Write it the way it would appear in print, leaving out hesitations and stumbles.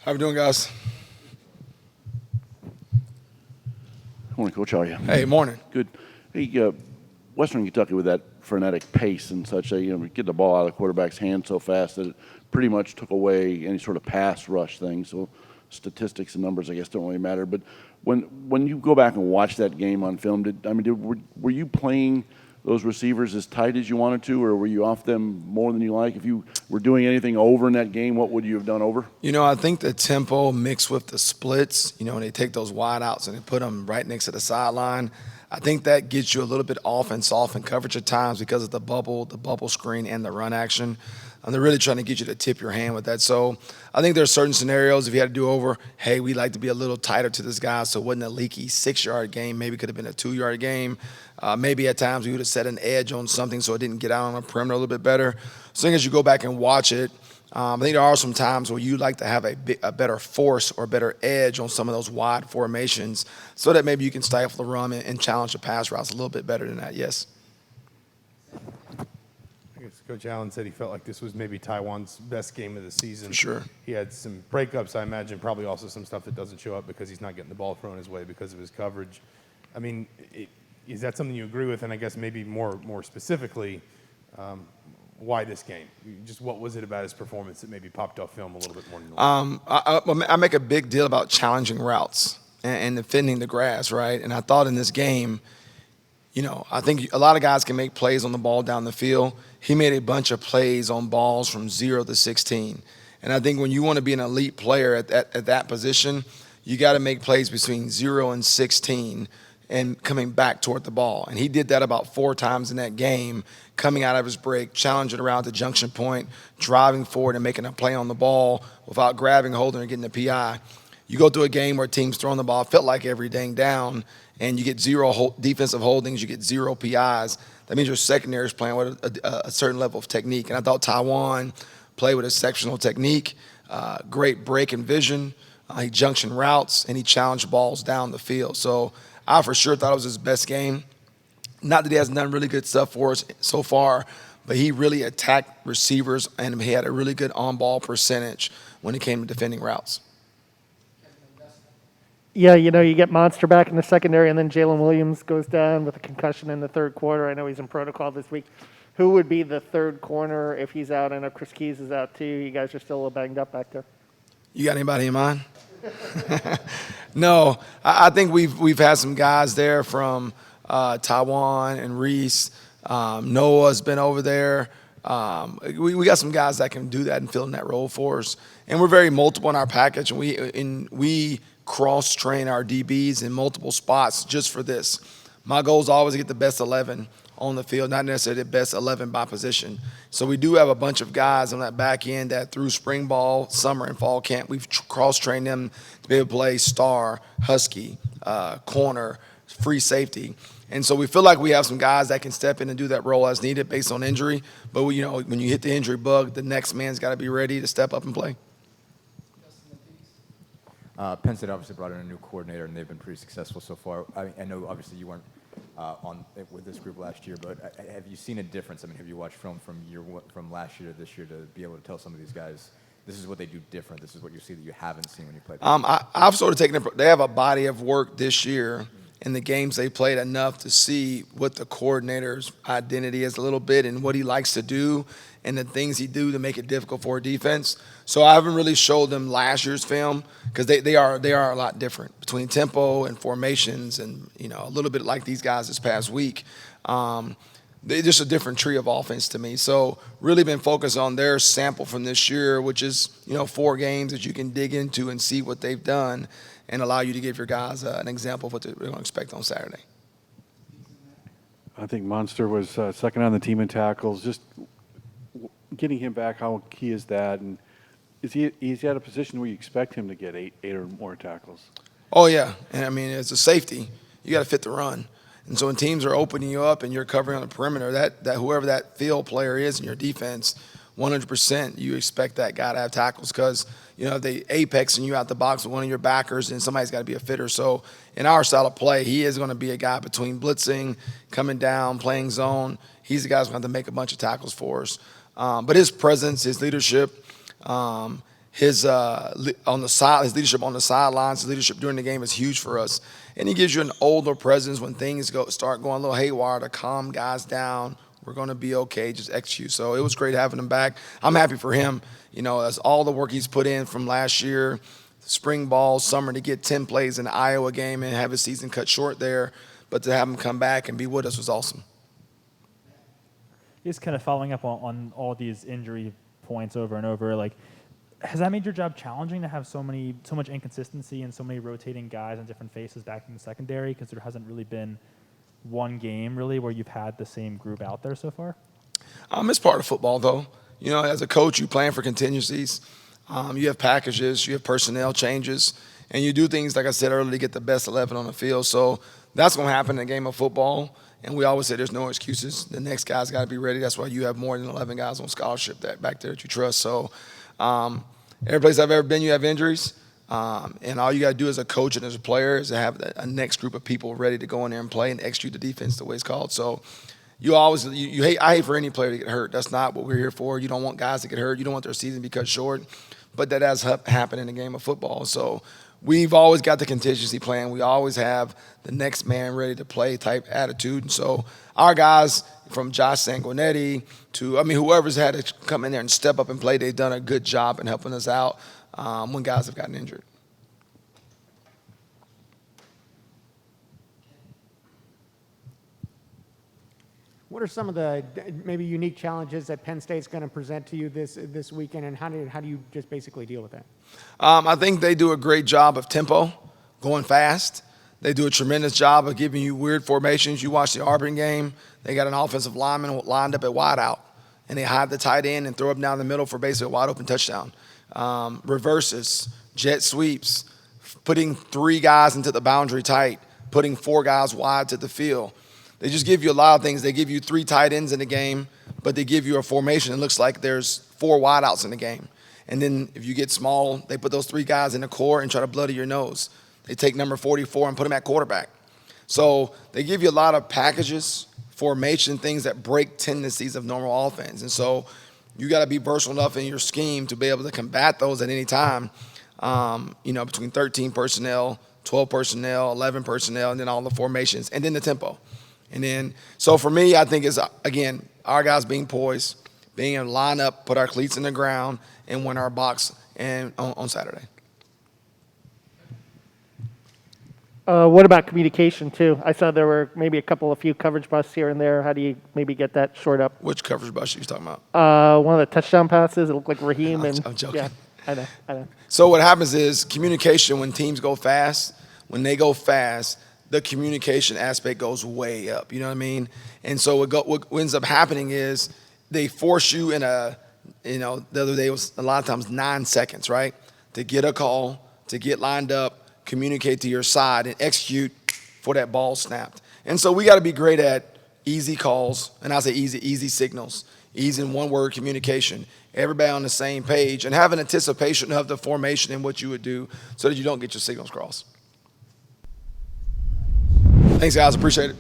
How we doing, guys? Morning, Coach. How are you? Hey, morning. Good. Hey, Western Kentucky with that frenetic pace and such, get the ball out of the quarterback's hand so fast that it pretty much took away any sort of pass rush thing. So statistics and numbers, I guess, don't really matter. But when you go back and watch that game on film, were you playing those receivers as tight as you wanted to, or were you off them more than you like? If you were doing anything over in that game, what would you have done over? I think the tempo mixed with the splits, when they take those wide outs and they put them right next to the sideline, I think that gets you a little bit off in coverage at times because of the bubble screen, and the run action. And they're really trying to get you to tip your hand with that. So I think there's certain scenarios, if you had to do over, hey, we like to be a little tighter to this guy, so it wasn't a leaky 6-yard game. Maybe it could have been a 2-yard game. Maybe at times we would have set an edge on something so it didn't get out on the perimeter a little bit better. So I think as you go back and watch it, I think there are some times where you like to have a better force or better edge on some of those wide formations so that maybe you can stifle the run and challenge the pass routes a little bit better than that, yes. Coach Allen said he felt like this was maybe Taiwan's best game of the season. For sure. He had some breakups, I imagine, probably also some stuff that doesn't show up because he's not getting the ball thrown his way because of his coverage. I mean, is that something you agree with? And I guess maybe more specifically, why this game? Just what was it about his performance that maybe popped off film a little bit more than normal? I make a big deal about challenging routes and defending the grass, right? And I thought in this game, I think a lot of guys can make plays on the ball down the field. He made a bunch of plays on balls from 0 to 16. And I think when you want to be an elite player at that position, you got to make plays between 0 and 16 and coming back toward the ball. And he did that about 4 times in that game, coming out of his break, challenging around the junction point, driving forward and making a play on the ball without grabbing, holding, or getting the PI. You go through a game where teams throwing the ball felt like every dang down, and you get 0 defensive holdings, you get 0 PIs. That means your secondary is playing with a certain level of technique. And I thought Taiwan played with exceptional technique, great break and vision. He junction routes, and he challenged balls down the field. So I for sure thought it was his best game. Not that he hasn't done really good stuff for us so far, but he really attacked receivers, and he had a really good on-ball percentage when it came to defending routes. Yeah, you get Monster back in the secondary, and then Jalen Williams goes down with a concussion in the third quarter. I know he's in protocol this week. Who would be the third corner if he's out? I know Chris Keys is out too. You guys are still a little banged up back there. You got anybody in mind? No, I think we've had some guys there from Taiwan and Reese. Noah's been over there. We got some guys that can do that and fill in that role for us. And we're very multiple in our package, and we cross-train our DBs in multiple spots just for this. My goal is always to get the best 11 on the field, not necessarily the best 11 by position. So we do have a bunch of guys on that back end that through spring ball, summer, and fall camp, we've cross-trained them to be able to play star, husky, corner, free safety. And so we feel like we have some guys that can step in and do that role as needed based on injury. But, when you hit the injury bug, the next man's got to be ready to step up and play. Penn State obviously brought in a new coordinator, and they've been pretty successful so far. I know obviously you weren't on with this group last year, but have you seen a difference? I mean, have you watched film from last year to this year to be able to tell some of these guys this is what they do different? This is what you see that you haven't seen when you play. I've sort of taken it. They have a body of work this year in the games they played enough to see what the coordinator's identity is a little bit and what he likes to do and the things he do to make it difficult for a defense. So I haven't really showed them last year's film because they are a lot different between tempo and formations and, a little bit like these guys this past week. They're just a different tree of offense to me. So really been focused on their sample from this year, which is, 4 games that you can dig into and see what they've done and allow you to give your guys an example of what they're going to expect on Saturday. I think Monster was second on the team in tackles. Just getting him back, how key is that? And is he at a position where you expect him to get eight or more tackles? Oh, yeah. And, as a safety, you got to fit the run. And so when teams are opening you up and you're covering on the perimeter, that whoever that field player is in your defense, 100% you expect that guy to have tackles because, they apexing you out the box with one of your backers and somebody's got to be a fitter. So in our style of play, he is going to be a guy between blitzing, coming down, playing zone. He's the guy who's going to have to make a bunch of tackles for us. But his presence, his leadership, his his leadership on the sidelines, his leadership during the game is huge for us. And he gives you an older presence when things start going a little haywire to calm guys down. We're going to be okay, just execute. So it was great having him back. I'm happy for him, as all the work he's put in from last year, spring ball, summer, to get 10 plays in the Iowa game and have his season cut short there. But to have him come back and be with us was awesome. Just kind of following up on all these injury points over and over, like, has that made your job challenging to have so much inconsistency and so many rotating guys and different faces back in the secondary, because there hasn't really been one game really where you've had the same group out there so far? It's part of football, though. As a coach, you plan for contingencies. You have packages, you have personnel changes, and you do things, like I said earlier, to get the best 11 on the field. So that's going to happen in a game of football. And we always say there's no excuses. The next guy's got to be ready. That's why you have more than 11 guys on scholarship back there that you trust. So every place I've ever been, you have injuries. And all you got to do as a coach and as a player is to have a next group of people ready to go in there and play and execute the defense the way it's called. So I hate for any player to get hurt. That's not what we're here for. You don't want guys to get hurt. You don't want their season to be cut short. But that has happened in a game of football. So we've always got the contingency plan. We always have the next man ready to play type attitude. And so our guys, from Josh Sanguinetti to, whoever's had to come in there and step up and play, they've done a good job in helping us out when guys have gotten injured. What are some of the maybe unique challenges that Penn State's going to present to you this weekend, and how do you just basically deal with that? I think they do a great job of tempo, going fast. They do a tremendous job of giving you weird formations. You watch the Auburn game, they got an offensive lineman lined up at wide out, and they hide the tight end and throw him down the middle for basically a wide open touchdown. Reverses, jet sweeps, putting 3 guys into the boundary tight, putting 4 guys wide to the field. They just give you a lot of things. They give you 3 tight ends in the game, but they give you a formation. It looks like there's 4 wideouts in the game. And then if you get small, they put those 3 guys in the core and try to bloody your nose. They take number 44 and put him at quarterback. So they give you a lot of packages, formation, things that break tendencies of normal offense. And so you got to be versatile enough in your scheme to be able to combat those at any time, between 13 personnel, 12 personnel, 11 personnel, and then all the formations, and then the tempo. And then, so for me, I think it's, again, our guys being poised, being able to line up, put our cleats in the ground, and win our box on Saturday. What about communication, too? I saw there were maybe a few coverage busts here and there. How do you maybe get that shored up? Which coverage bust are you talking about? One of the touchdown passes. It looked like Raheem. I'm joking. Yeah, I know. So what happens is communication, when teams go fast, the communication aspect goes way up. You know what I mean? And so what ends up happening is they force you in the other day was a lot of times 9 seconds, right? To get a call, to get lined up, communicate to your side, and execute for that ball snapped. And so we got to be great at easy calls, and I say easy signals, easy in one-word communication, everybody on the same page, and have an anticipation of the formation and what you would do so that you don't get your signals crossed. Thanks, guys. Appreciate it.